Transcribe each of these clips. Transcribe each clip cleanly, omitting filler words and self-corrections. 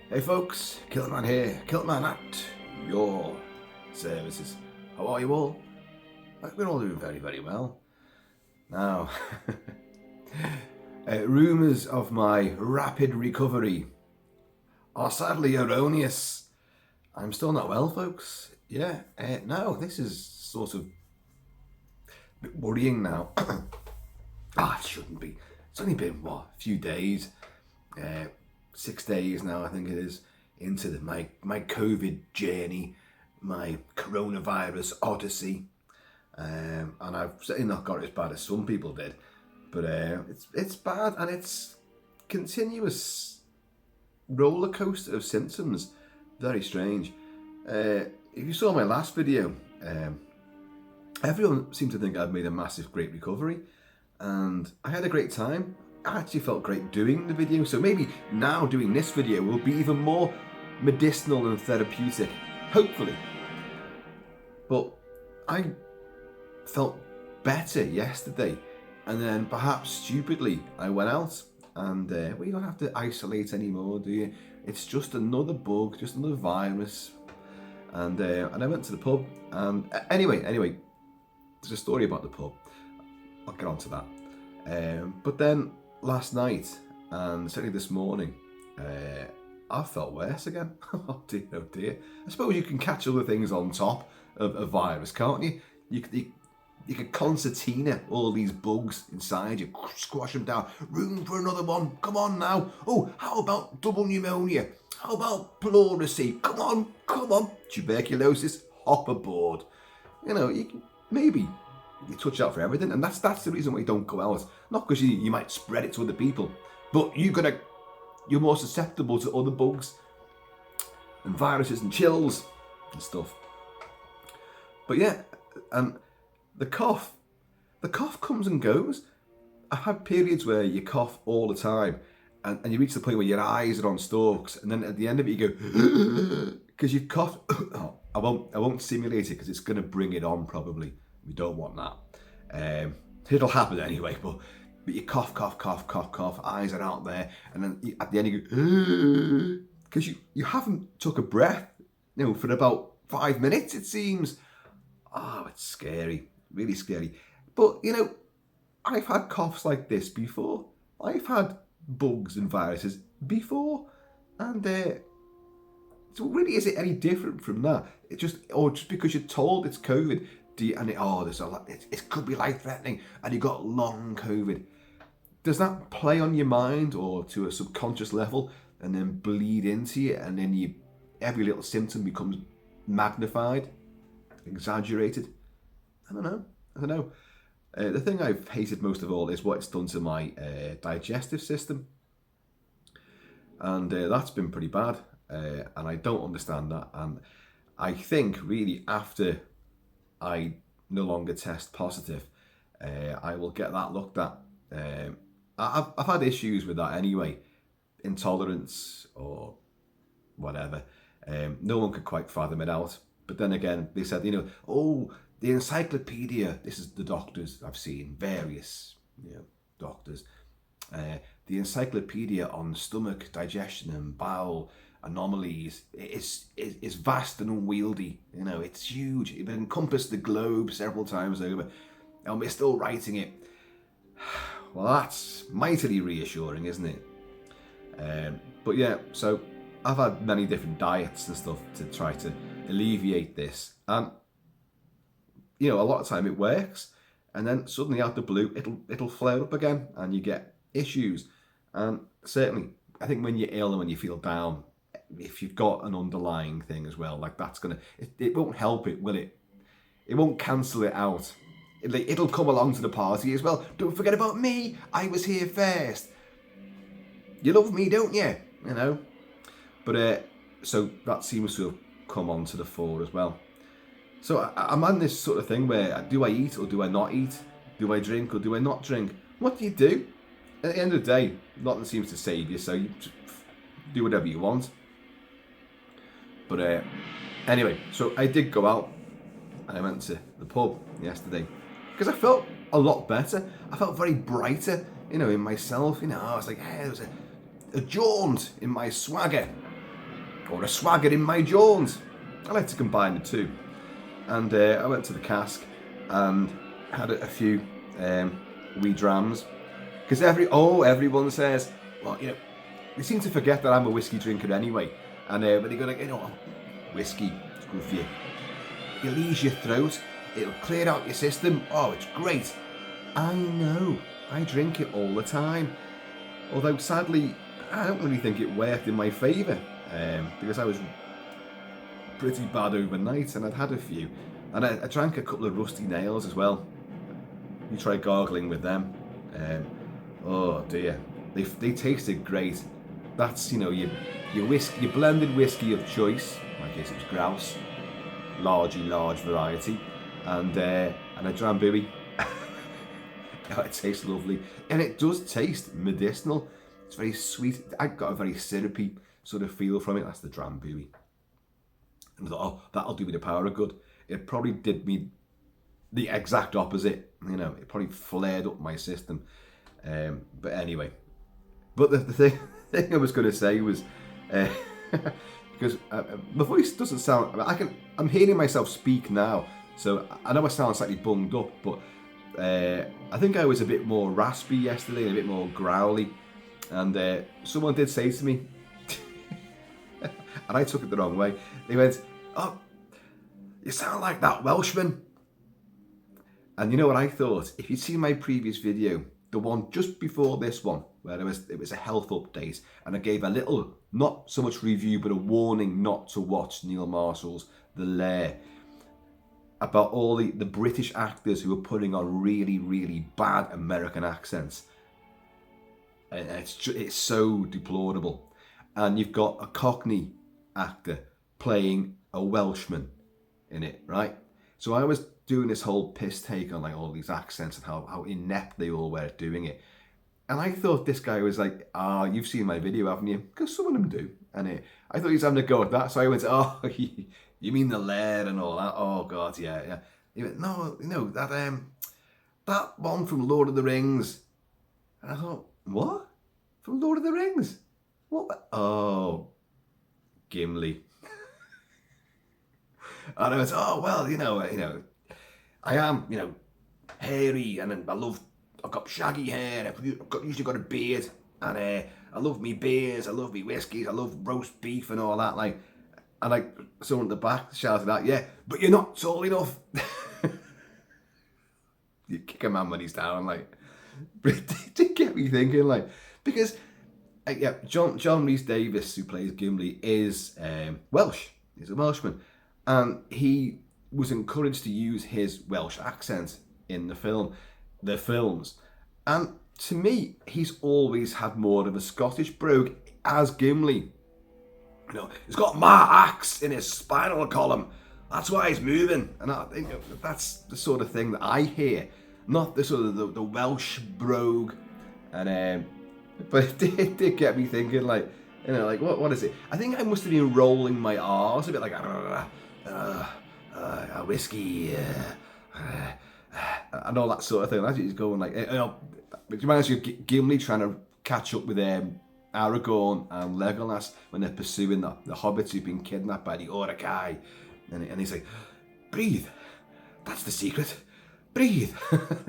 Hey folks, Kilt-Man here, Kilt-Man at your services. How are you all? We're all doing very, very well. Now, rumours of my rapid recovery are sadly erroneous. I'm still not well, folks. Yeah, no, this is sort of a bit worrying now. It shouldn't be. It's only been, a few days. 6 days now, I think it is, into my COVID journey, my coronavirus odyssey, and I've certainly not got it as bad as some people did, but it's bad, and it's continuous roller coaster of symptoms. Very strange. If you saw my last video, everyone seemed to think I'd made a massive, great recovery, and I had a great time. I actually felt great doing the video, so maybe now doing this video will be even more medicinal and therapeutic, hopefully. But I felt better yesterday, and then perhaps stupidly I went out, and you don't have to isolate anymore, do you? It's just another bug, just another virus, and I went to the pub, and anyway, there's a story about the pub. I'll get on to that. But then last night, and certainly this morning, I felt worse again. Oh dear. I suppose you can catch other things on top of a virus, can't you? You could concertina all these bugs inside you, squash them down. Room for another one. Come on now. Oh, how about double pneumonia? How about pleurisy? Come on. Tuberculosis, hop aboard. You know, maybe you touch out for everything, and that's the reason why you don't go out. Not because you might spread it to other people, but you're more susceptible to other bugs and viruses and chills and stuff. But yeah, and the cough comes and goes. I've had periods where you cough all the time, and you reach the point where your eyes are on stalks, and then at the end of it you go because you coughed. I won't simulate it because it's going to bring it on probably. We don't want that. It'll happen anyway, but you cough, eyes are out there, and then at the end you go, because you haven't took a breath, for about 5 minutes it seems. It's scary, really scary. But, I've had coughs like this before. I've had bugs and viruses before, and so really is it any different from that? Just because you're told it's COVID, it could be life-threatening, and you got long COVID. Does that play on your mind or to a subconscious level, and then bleed into you, and then every little symptom becomes magnified, exaggerated? I don't know. The thing I've hated most of all is what it's done to my digestive system, and that's been pretty bad, and I don't understand that. And I think really after I no longer test positive, I will get that looked at. I've had issues with that anyway, intolerance or whatever. No one could quite fathom it out. But then again, they said, the encyclopedia, this is the doctors I've seen, various doctors, the encyclopedia on stomach, digestion and bowel anomalies is vast and unwieldy. It's huge. It encompassed the globe several times over, and we're still writing it. Well, that's mightily reassuring, isn't it? But yeah, so I've had many different diets and stuff to try to alleviate this, and a lot of time it works, and then suddenly out the blue it'll flare up again, and you get issues. And certainly, I think when you're ill and when you feel down, if you've got an underlying thing as well, like that's it won't help it, will it? It won't cancel it out. It'll come along to the party as well. Don't forget about me. I was here first. You love me, don't you? But so that seems to have come onto the fore as well. So I'm on this sort of thing where, do I eat or do I not eat? Do I drink or do I not drink? What do you do? At the end of the day, nothing seems to save you, so you do whatever you want. But anyway, so I did go out, and I went to the pub yesterday because I felt a lot better. I felt very brighter, in myself. I was like, hey, there was a jaunt in my swagger. or a swagger in my Jones. I like to combine the two. And I went to the cask and had a few wee drams. Because everyone says, well, you know, they seem to forget that I'm a whiskey drinker anyway. And but they go like, you know, whiskey, it's good for you. It'll ease your throat. It'll clear out your system. Oh, it's great. I know. I drink it all the time. Although, sadly, I don't really think it worked in my favour. Because I was pretty bad overnight and I'd had a few. And I drank a couple of rusty nails as well. You try gargling with them. Oh dear. They tasted great. That's, you know, your blended whiskey of choice. I guess it was grouse. Large variety. And a Drambuie. Oh, it tastes lovely. And it does taste medicinal. It's very sweet. I got a very syrupy sort of feel from it. That's the Drambuie. And I thought, oh, that'll do me the power of good. It probably did me the exact opposite. You know, it probably flared up my system. But anyway. But the thing I was going to say was, because my voice doesn't sound, I'm hearing myself speak now. So I know I sound slightly bunged up, but I think I was a bit more raspy yesterday and a bit more growly. And someone did say to me, and I took it the wrong way. They went, oh, you sound like that Welshman. And you know what I thought? If you'd seen my previous video, the one just before this one, where it was a health update, and I gave a little, not so much review, but a warning not to watch Neil Marshall's The Lair, about all the British actors who are putting on really, really bad American accents. And it's so deplorable. And you've got a Cockney actor playing a Welshman in it, right? So I was doing this whole piss take on like all these accents and how inept they all were at doing it. And I thought this guy was like, you've seen my video, haven't you? Because some of them do. And I thought he was having a go at that. So I went, you mean The Lair and all that? Oh, God, yeah. He went, no, that one from Lord of the Rings. And I thought, what? From Lord of the Rings? What? Oh, Gimli. And I went, oh, well, you know, I am, hairy, and I've got shaggy hair, I've usually got a beard, and I love me beers, I love me whiskies, I love roast beef and all that, like, and like someone at the back shouted out, yeah, but you're not tall enough. You kick a man when he's down, like, but it did get me thinking, like, because, John Rhys Davies, who plays Gimli, is Welsh, he's a Welshman, and he was encouraged to use his Welsh accent in the films. And to me, he's always had more of a Scottish brogue as Gimli. You know, he's got my axe in his spinal column. That's why he's moving. And I think that's the sort of thing that I hear, not the sort of the Welsh brogue. And but it did get me thinking, like, like what is it? I think I must have been rolling my R's a bit like a whiskey, and all that sort of thing. As he's going like, do you mind you Gimli trying to catch up with Aragorn and Legolas when they're pursuing the hobbits who've been kidnapped by the Uruk-hai, and he's like, breathe, that's the secret, breathe.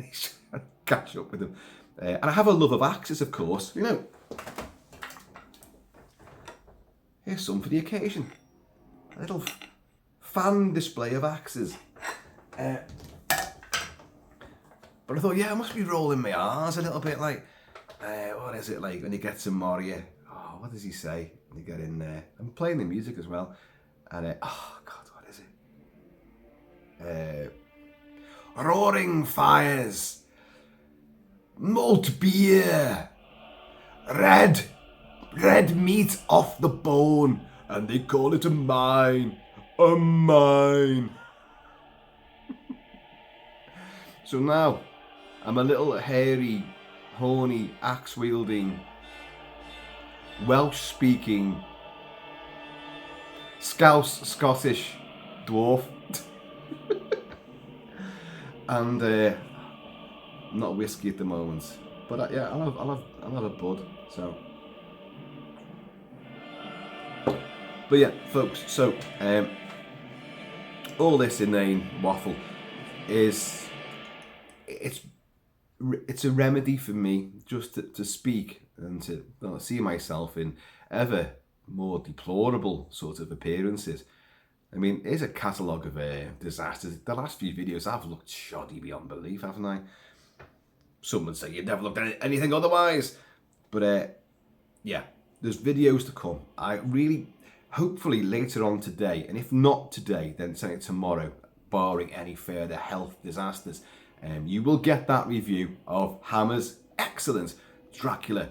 He's trying to catch up with them, and I have a love of axes, of course. Here's some for the occasion, a little fan display of axes. But I thought, I must be rolling my R's a little bit, like, what is it like when you get to Moria? Oh, what does he say when you get in there? I'm playing the music as well. And, oh, God, what is it? Roaring fires, malt beer, red meat off the bone, and they call it a mine. A mine. So now, I'm a little hairy, horny, axe-wielding, Welsh-speaking, Scottish dwarf. And not whiskey at the moment, but I'll have a bud. So But yeah, folks, so all this inane waffle is, it's a remedy for me just to speak and to see myself in ever more deplorable sort of appearances. I mean, here's a catalogue of disasters. The last few videos I've looked shoddy beyond belief, haven't I? Some would say you've never looked at anything otherwise. But yeah, there's videos to come. I really, hopefully later on today, and if not today, then say tomorrow, barring any further health disasters, you will get that review of Hammer's excellent Dracula.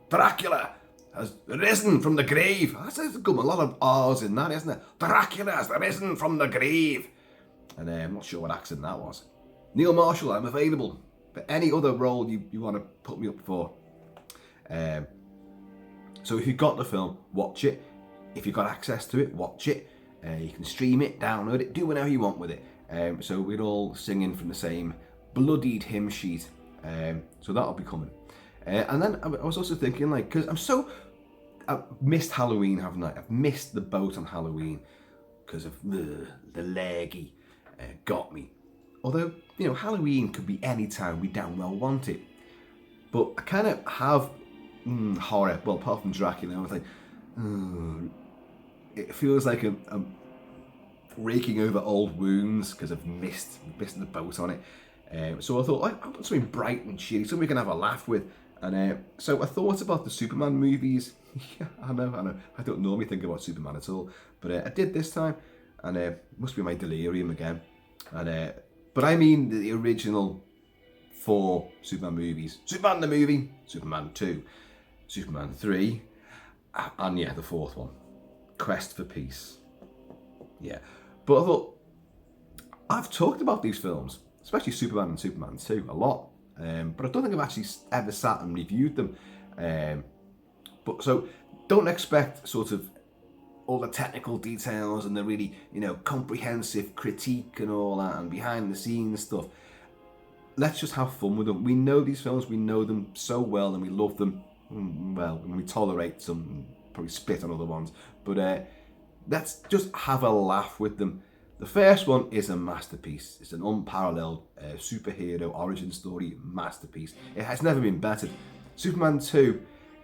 Dracula has risen from the grave. There's a lot of R's in that, isn't it? Dracula has risen from the grave. And I'm not sure what accent that was. Neil Marshall, I'm available for any other role you want to put me up for. So if you've got the film, watch it. If you've got access to it, watch it. You can stream it, download it, do whatever you want with it. So we're all singing from the same bloodied hymn sheet. So that'll be coming. And then I was also thinking, like, because I've missed Halloween, haven't I? I've missed the boat on Halloween because of the leggy got me. Although, you know, Halloween could be any time we damn well want it. But I kind of have horror. Well, apart from Dracula, I was like, it feels like I'm raking over old wounds because I've missed the boat on it. So I thought, I want something bright and cheery, something we can have a laugh with. And so I thought about the Superman movies. Yeah, I know. I don't normally think about Superman at all, but I did this time, and it must be my delirium again. And but I mean the original 4 Superman movies: Superman the movie, Superman 2, Superman 3, and yeah, the 4th one, Quest for Peace. Yeah, but I thought I've talked about these films, especially Superman and Superman 2, a lot. But I don't think I've actually ever sat and reviewed them. But so don't expect sort of all the technical details and the really, comprehensive critique and all that and behind the scenes stuff. Let's just have fun with them. We know these films, we know them so well, and we love them. Well, and we tolerate some, and probably spit on other ones. But let's just have a laugh with them. The first one is a masterpiece. It's an unparalleled superhero origin story masterpiece. It has never been bettered. Superman 2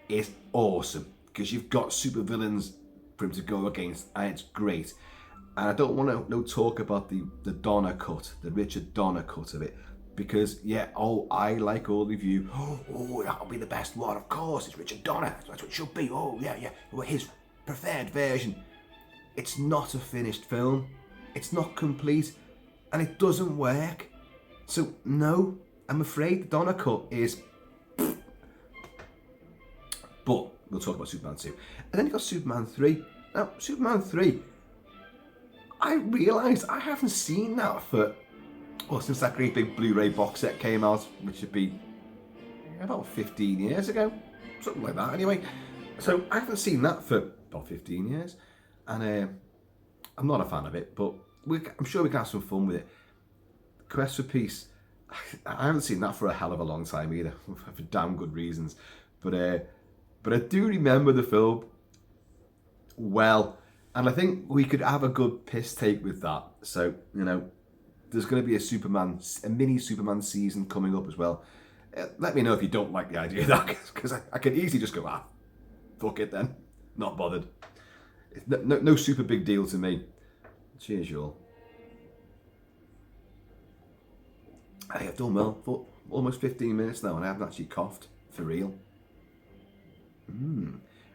is awesome because you've got supervillains for him to go against, and it's great. And I don't want to talk about the Donner cut, the Richard Donner cut of it, because I like all of you. Oh, that'll be the best one. Of course, it's Richard Donner. That's what it should be. Oh yeah. Well, his preferred version. It's not a finished film. It's not complete, and it doesn't work. So no, I'm afraid the Donner cut is. But we'll talk about Superman 2. And then you've got Superman 3. Now, Superman 3, I realised I haven't seen that since that great big Blu-ray box set came out, which would be about 15 years ago. Something like that, anyway. So I haven't seen that for about 15 years. And I'm not a fan of it, but I'm sure we can have some fun with it. Quest for Peace, I haven't seen that for a hell of a long time either, for damn good reasons. But I do remember the film well, and I think we could have a good piss take with that. So, there's going to be a mini Superman season coming up as well. Let me know if you don't like the idea of that, because I could easily just go, fuck it then, not bothered. It's no super big deal to me. Cheers, you all. Hey, I've done well for almost 15 minutes now, and I haven't actually coughed for real.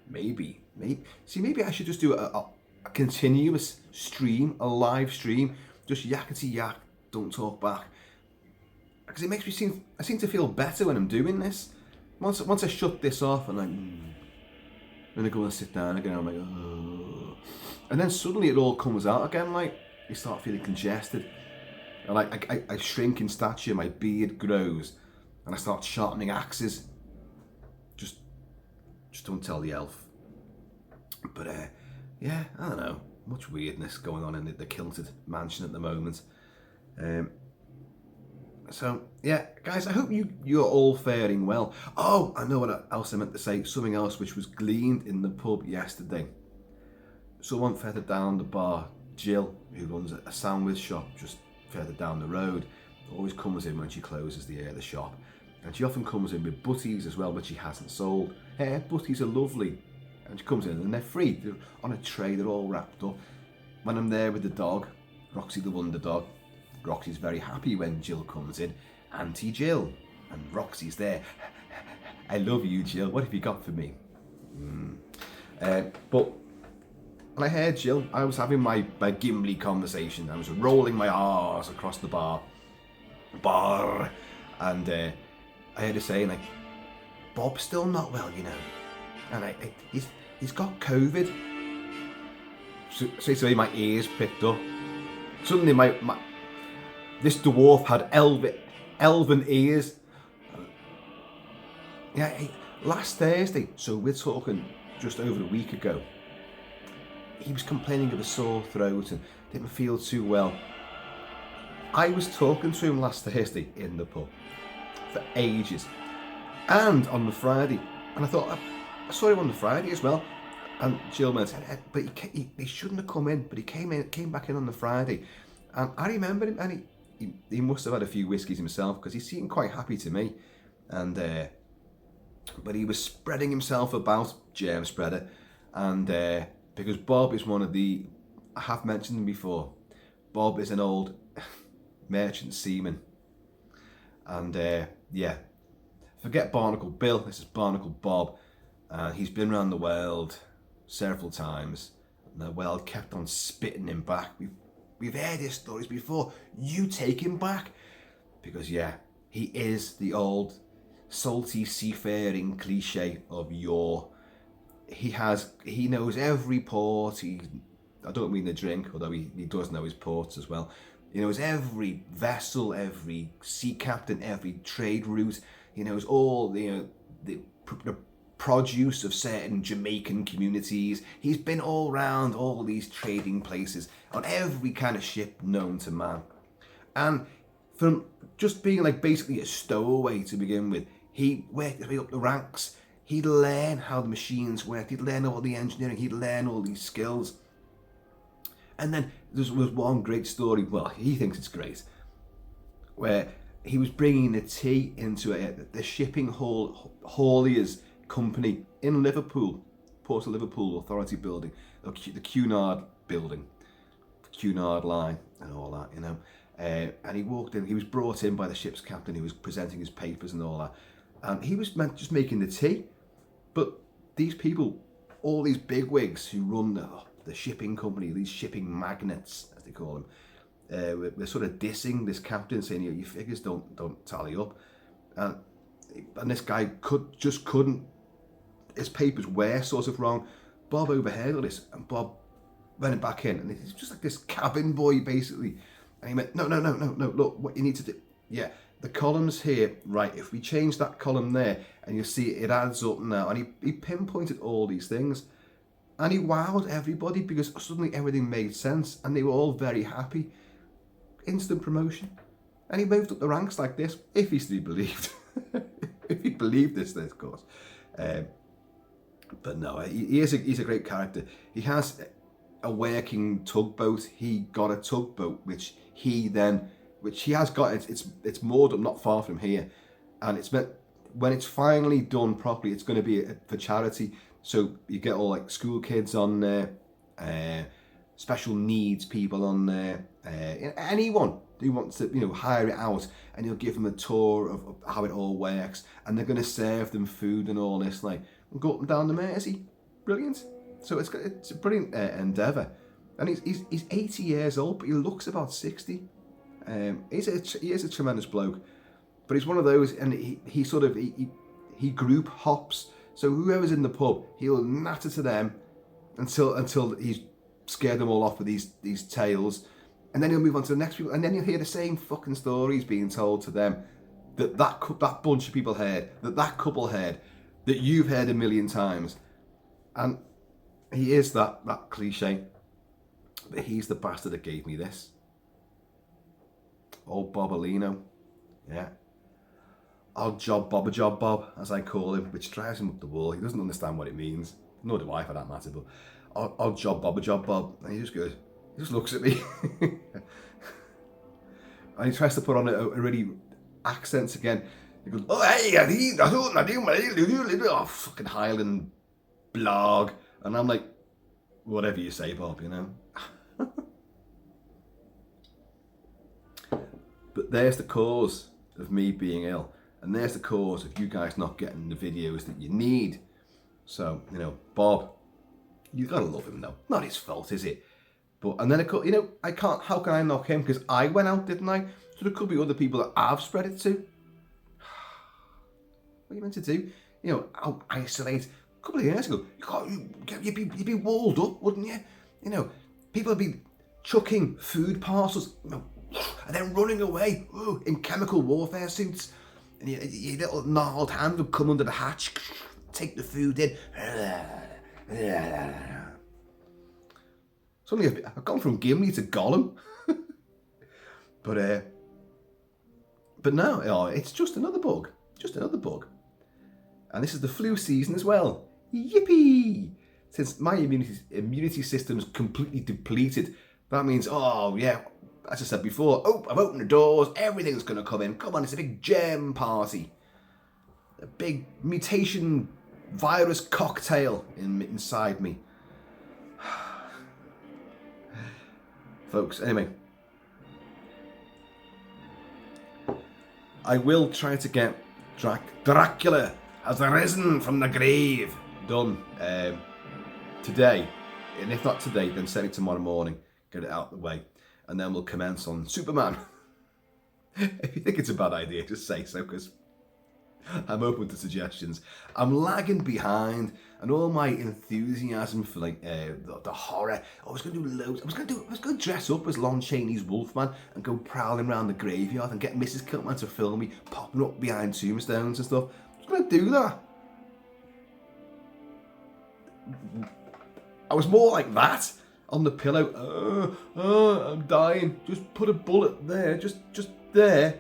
Maybe. Maybe I should just do a continuous stream, a live stream, just yakety yak, don't talk back, because it makes me I seem to feel better when I'm doing this. Once I shut this off and then I go and sit down again, I'm like, oh. And then suddenly it all comes out again, like, you start feeling congested. And like, I shrink in stature, my beard grows, and I start sharpening axes. Just don't tell the elf. But, yeah, I don't know. Much weirdness going on in the Kilted mansion at the moment. So, yeah, guys, I hope you're all faring well. Oh, I know what else I meant to say. Something else which was gleaned in the pub yesterday. someone further down the bar, Jill, who runs a sandwich shop just further down the road, always comes in when she closes the shop. And she often comes in with butties as well, but she hasn't sold. Her butties are lovely. And she comes in and they're free. They're on a tray, they're all wrapped up. When I'm there with the dog, Roxy the Wonder Dog, Roxy's very happy when Jill comes in. Auntie Jill. And Roxy's there. I love you, Jill. What have you got for me? But when I heard Jill, I was having my Gimli conversation. I was rolling my R's across the bar. And I heard her saying, like, Bob's still not well, you know. And he's got COVID. So my ears picked up. Suddenly this dwarf had elven ears. Yeah, last Thursday, so we're talking just over a week ago, he was complaining of a sore throat and didn't feel too well. I was talking to him last Thursday in the pub for ages, and on the Friday, and I thought, I saw him on the Friday as well, and Jill said, but he shouldn't have come in, but he came back in on the Friday, and I remember him, and he must have had a few whiskies himself, because he seemed quite happy to me, and but he was spreading himself about, germ spreader, and because Bob is one of the, I have mentioned him before, Bob is an old merchant seaman, and yeah, forget Barnacle Bill, this is Barnacle Bob, he's been around the world several times, and the world kept on spitting him back. We've heard his stories before, you take him back, because yeah, he is the old salty seafaring cliche of yore. He knows every port. I don't mean the drink, although he does know his ports as well. He knows every vessel, every sea captain, every trade route. He knows all the produce of certain Jamaican communities. He's been all round all these trading places on every kind of ship known to man. And from just being like basically a stowaway to begin with, he worked his way up the ranks. He'd learn how the machines worked. He'd learn all the engineering. He'd learn all these skills. And then there was one great story, well, he thinks it's great, where he was bringing the tea into the shipping hauliers company in Liverpool, Port of Liverpool Authority building, the Cunard building, the Cunard line and all that, you know. And he walked in, he was brought in by the ship's captain, he was presenting his papers and all that. And he was just making the tea. But these people, all these bigwigs who run the shipping company, these shipping magnates, as they call them, we're sort of dissing this captain, saying, your figures don't tally up. And this guy couldn't, his papers were sort of wrong. Bob overheard all this, and Bob went back in, and he's just like this cabin boy, basically. And he went, no, look, what you need to do, yeah, the columns here, right, if we change that column there, and you'll see it adds up now. And he pinpointed all these things, and he wowed everybody, because suddenly everything made sense, and they were all very happy. Instant promotion. And he moved up the ranks like this, if he's to be believed. If he believed this, of course. But no, he's a great character. He has a working tugboat. He got a tugboat, which he has got. It's moored up not far from here, and it's meant, when it's finally done properly, it's going to be for charity. So you get all like school kids on there, special needs people on there, anyone who wants to hire it out, and you'll give them a tour of how it all works, and they're going to serve them food and all this, like, and go up and down the Mersey. Brilliant. So it's a brilliant endeavour, and he's 80 years old, but he looks about 60. He is a tremendous bloke, but he's one of those, and he group hops. So whoever's in the pub, he'll natter to them until he's scared them all off with these tales, and then he'll move on to the next people, and then you'll hear the same fucking stories being told to them that bunch of people heard, that couple heard, that you've heard a million times, and he is that cliche, but he's the bastard that gave me this. Old Bobolino, yeah. Odd job Bob, as I call him, which drives him up the wall. He doesn't understand what it means. Nor do I, for that matter. But odd job Bob, and he just goes, he just looks at me, and he tries to put on a really accents again. He goes, oh hey, oh fucking Highland blog, and I'm like, whatever you say, Bob, you know. But there's the cause of me being ill, and there's the cause of you guys not getting the videos that you need. So, you know, Bob, you gotta love him though. Not his fault, is it? But, and then it could, you know, I can't, how can I knock him? Because I went out, didn't I? So there could be other people that I've spread it to. What are you meant to do? You know, I'll isolate. A couple of years ago, you'd be walled up, wouldn't you? You know, people would be chucking food parcels, you know, and then running away in chemical warfare suits. And your little gnarled hand would come under the hatch, take the food in. Suddenly I've gone from Gimli to Gollum. But no, it's just another bug. Just another bug. And this is the flu season as well. Yippee! Since my immunity system's completely depleted, that means, oh yeah, as I said before, I've opened the doors, everything's going to come in. Come on, it's a big germ party. A big mutation virus cocktail inside me. Folks, anyway. I will try to get Dracula has risen from the grave done today. And if not today, then send it tomorrow morning. Get it out of the way. And then we'll commence on Superman. If you think it's a bad idea, just say so, because I'm open to suggestions. I'm lagging behind, and all my enthusiasm for like the horror. I was going to do loads. I was going to dress up as Lon Chaney's Wolfman and go prowling around the graveyard and get Mrs. Kilt-Man to film me popping up behind tombstones and stuff. I was going to do that. I was more like that on the pillow. I'm dying. Just put a bullet there. Just there.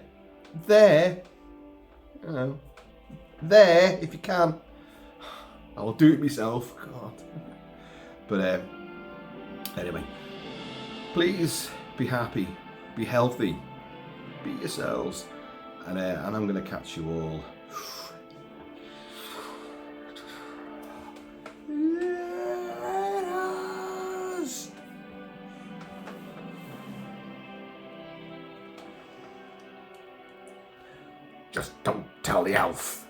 There. You know. There, if you can. I will do it myself. God. But anyway, please be happy, be healthy, be yourselves, and I'm going to catch you all. Just don't tell the elf.